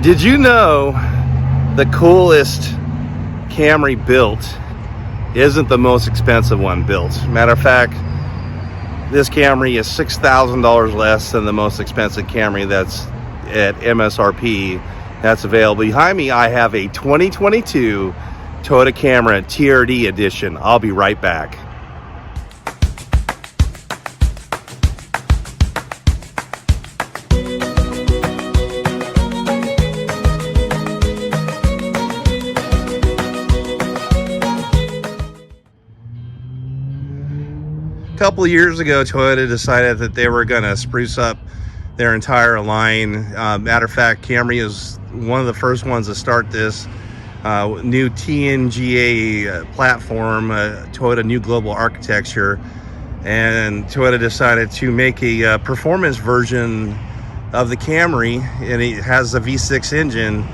Did you know the coolest Camry built isn't the most expensive one built? Matter of fact, this Camry is $6,000 less than the most expensive Camry that's at MSRP that's available. Behind me, I have a 2022 Toyota Camry TRD edition. I'll be right back. A couple of years ago, Toyota decided that they were going to spruce up their entire line. Matter of fact, Camry is one of the first ones to start this new TNGA platform, Toyota New Global Architecture, and Toyota decided to make a performance version of the Camry, and it has a V6 engine,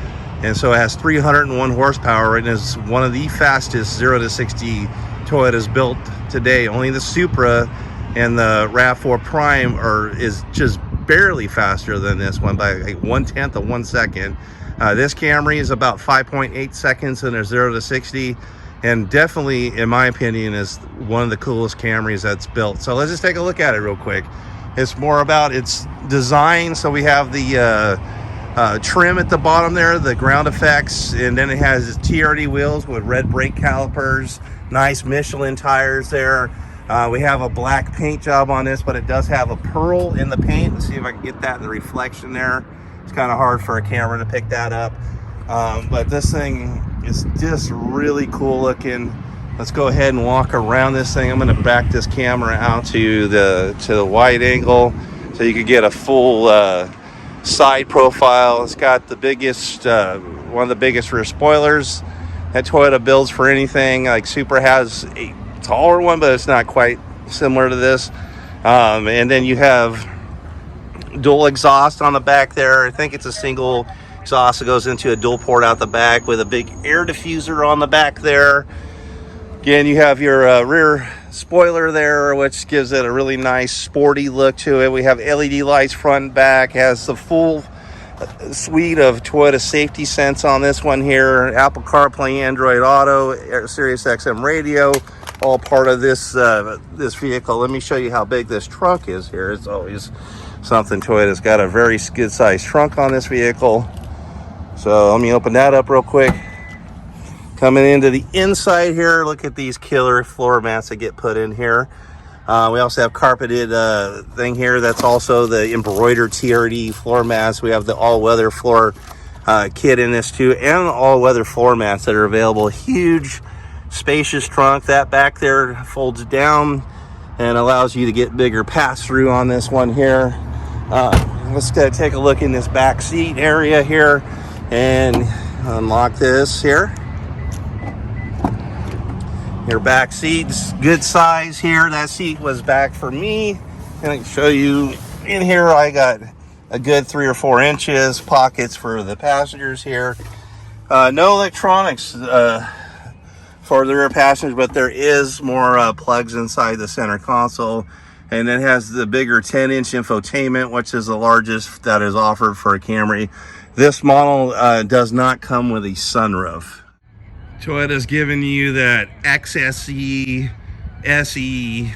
and so it has 301 horsepower and is one of the fastest 0 to 60 Toyotas built today. Only the Supra and the RAV4 Prime is just barely faster than this one by like 1/10 of 1 second. This Camry is about 5.8 seconds in a 0 to 60, and definitely, in my opinion, is one of the coolest Camrys that's built. So let's just take a look at it real quick. It's more about its design. So we have the trim at the bottom there, the ground effects, and then it has TRD wheels with red brake calipers, nice Michelin tires there. We have a black paint job on this, but it does have a pearl in the paint. Let's see if I can get that in the reflection there. It's kind of hard for a camera to pick that up, but this thing is just really cool looking. Let's go ahead and walk around this thing. I'm going to back this camera out to the wide angle so you can get a full side profile. It's got the biggest, one of the biggest rear spoilers that Toyota builds for anything. Like Supra has a taller one, but it's not quite similar to this. And then you have dual exhaust on the back there. I think it's a single exhaust that goes into a dual port out the back with a big air diffuser on the back there. Again, you have your rear spoiler there, which gives it a really nice sporty look to it. We have LED lights front and back. Has the full suite of Toyota safety sense on this one here. Apple CarPlay, Android Auto, Sirius XM radio, all part of this this vehicle. Let me show you how big this trunk is here. It's always something. Toyota's got a very good sized trunk on this vehicle. So let me open that up real quick. Coming into the inside here, look at these killer floor mats that get put in here. We also have carpeted thing here. That's also the embroidered TRD floor mats. We have the all-weather floor kit in this too, and all-weather floor mats that are available. Huge, spacious trunk. That back there folds down and allows you to get bigger pass-through on this one here. Let's take a look in this back seat area here and unlock this here. Your back seat's good size here. That seat was back for me. And I can show you in here, I got a good 3 or 4 inches, pockets for the passengers here. No electronics for the rear passengers, but there is more plugs inside the center console. And it has the bigger 10-inch infotainment, which is the largest that is offered for a Camry. This model does not come with a sunroof. Toyota's giving you that XSE, SE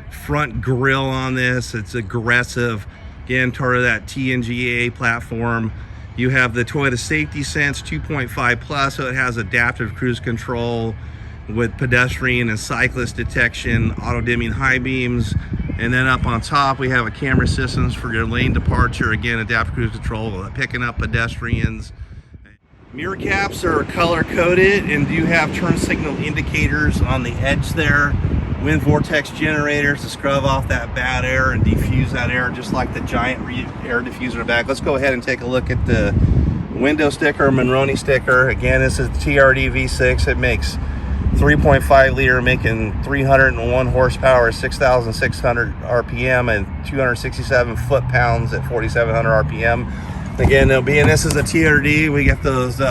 front grille on this. It's aggressive. Again, part of that TNGA platform. You have the Toyota Safety Sense 2.5 Plus, so it has adaptive cruise control with pedestrian and cyclist detection, auto-dimming high beams. And then up on top, we have a camera systems for your lane departure. Again, adaptive cruise control, picking up pedestrians. Mirror caps are color coded and do have turn signal indicators on the edge there. Wind vortex generators to scrub off that bad air and diffuse that air, just like the giant air diffuser in the back. Let's go ahead and take a look at the window sticker, Monroney sticker. Again, this is the TRD V6. It makes 3.5 liter, making 301 horsepower, 6,600 RPM, and 267 foot-pounds at 4,700 RPM. Again, being this is a TRD, we get those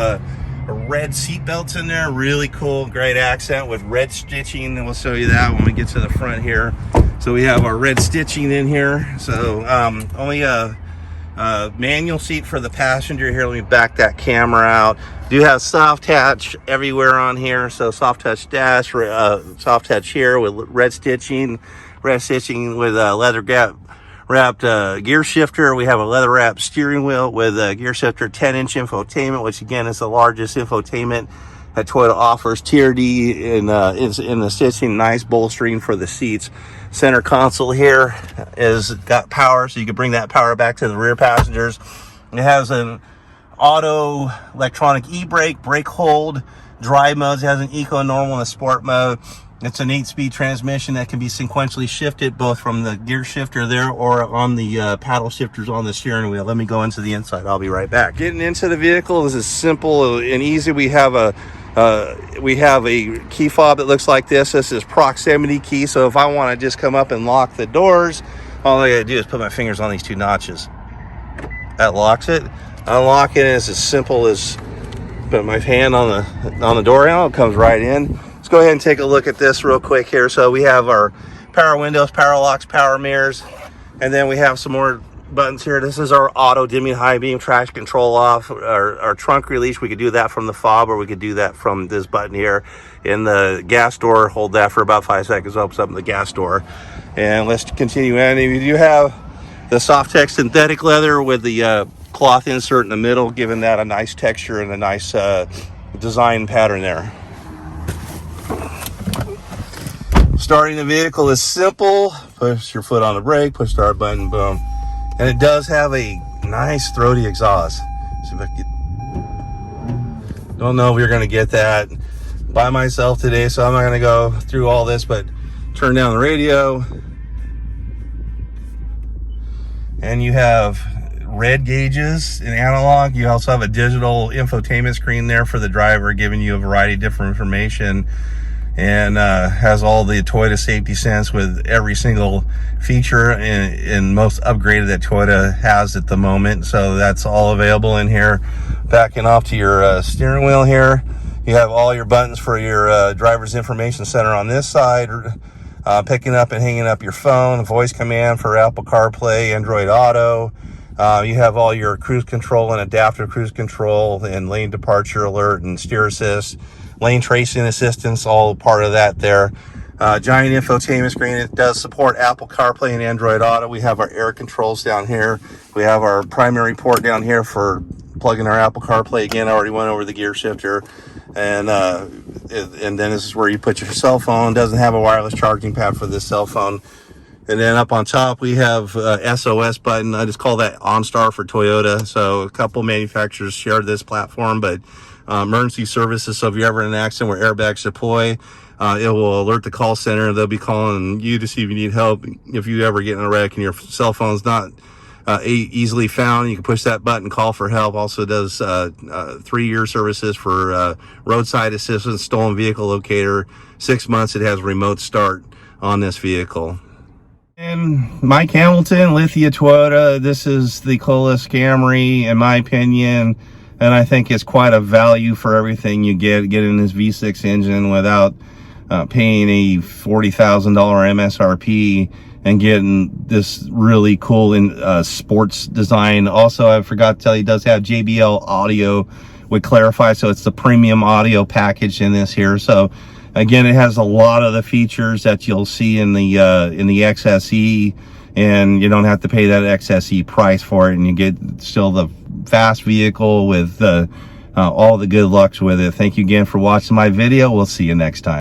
red seat belts in there. Really cool, great accent with red stitching, and we'll show you that when we get to the front here. So we have our red stitching in here. So only Manual seat for the passenger here. Let me back that camera out. Do have soft touch everywhere on here, so soft touch dash, soft touch here with red stitching with leather wrapped gear shifter. We have a leather wrapped steering wheel with a gear shifter, 10-inch infotainment, which again is the largest infotainment that Toyota offers. TRD in the stitching, nice bolstering for the seats. Center console here is got power, so you can bring that power back to the rear passengers. It has an auto electronic e-brake, brake hold, drive modes. It has an eco, normal, and a sport mode. It's an 8-speed transmission that can be sequentially shifted both from the gear shifter there or on the paddle shifters on the steering wheel. Let me go into the inside. I'll be right back. Getting into the vehicle is as simple and easy. We have a key fob that looks like this. This is proximity key, so if I want to just come up and lock the doors, all I gotta do is put my fingers on these two notches. That locks it. Unlocking it is as simple as put my hand on the door handle. It comes right in. Let's go ahead and take a look at this real quick here. So we have our power windows, power locks, power mirrors, and then we have some more buttons here. This is our auto dimming high beam traction control off. Our trunk release, we could do that from the fob, or we could do that from this button here. In the gas door, hold that for about 5 seconds, opens up the gas door. And let's continue in. You do have the Soft-Tech synthetic leather with the cloth insert in the middle, giving that a nice texture and a nice design pattern there. Starting the vehicle is simple. Push your foot on the brake, push start button, boom. And it does have a nice throaty exhaust. See if I can don't know if you're gonna get that by myself today, so I'm not gonna go through all this, but turn down the radio. And you have red gauges in analog. You also have a digital infotainment screen there for the driver, giving you a variety of different information, and has all the Toyota safety sense with every single feature and most upgraded that Toyota has at the moment. So that's all available in here. Backing off to your steering wheel here, you have all your buttons for your driver's information center on this side. Picking up and hanging up your phone, voice command for Apple CarPlay, Android Auto. You have all your cruise control and adaptive cruise control and lane departure alert and steer assist, lane tracing assistance, all part of that there. Giant infotainment screen. It does support Apple CarPlay and Android Auto. We have our air controls down here. We have our primary port down here for plugging our Apple CarPlay. Again, I already went over the gear shifter. And then this is where you put your cell phone. Doesn't have a wireless charging pad for this cell phone. And then up on top, we have SOS button. I just call that OnStar for Toyota. So a couple manufacturers share this platform, but emergency services. So if you're ever in an accident where airbags deploy, it will alert the call center. They'll be calling you to see if you need help. If you ever get in a wreck and your cell phone's not easily found, you can push that button, call for help. Also does 3-year services for roadside assistance, stolen vehicle locator. 6 months, it has remote start on this vehicle. And Mike Hamilton, Lithia Toyota. This is the coolest Camry, in my opinion, and I think it's quite a value for everything you get in this V6 engine without paying a $40,000 MSRP and getting this really cool sports design. Also, I forgot to tell you, it does have JBL audio with Clarify, so it's the premium audio package in this here. So again, it has a lot of the features that you'll see in the XSE, and you don't have to pay that XSE price for it, and you get still the fast vehicle with all the good lucks with it. Thank you again for watching my video. We'll see you next time.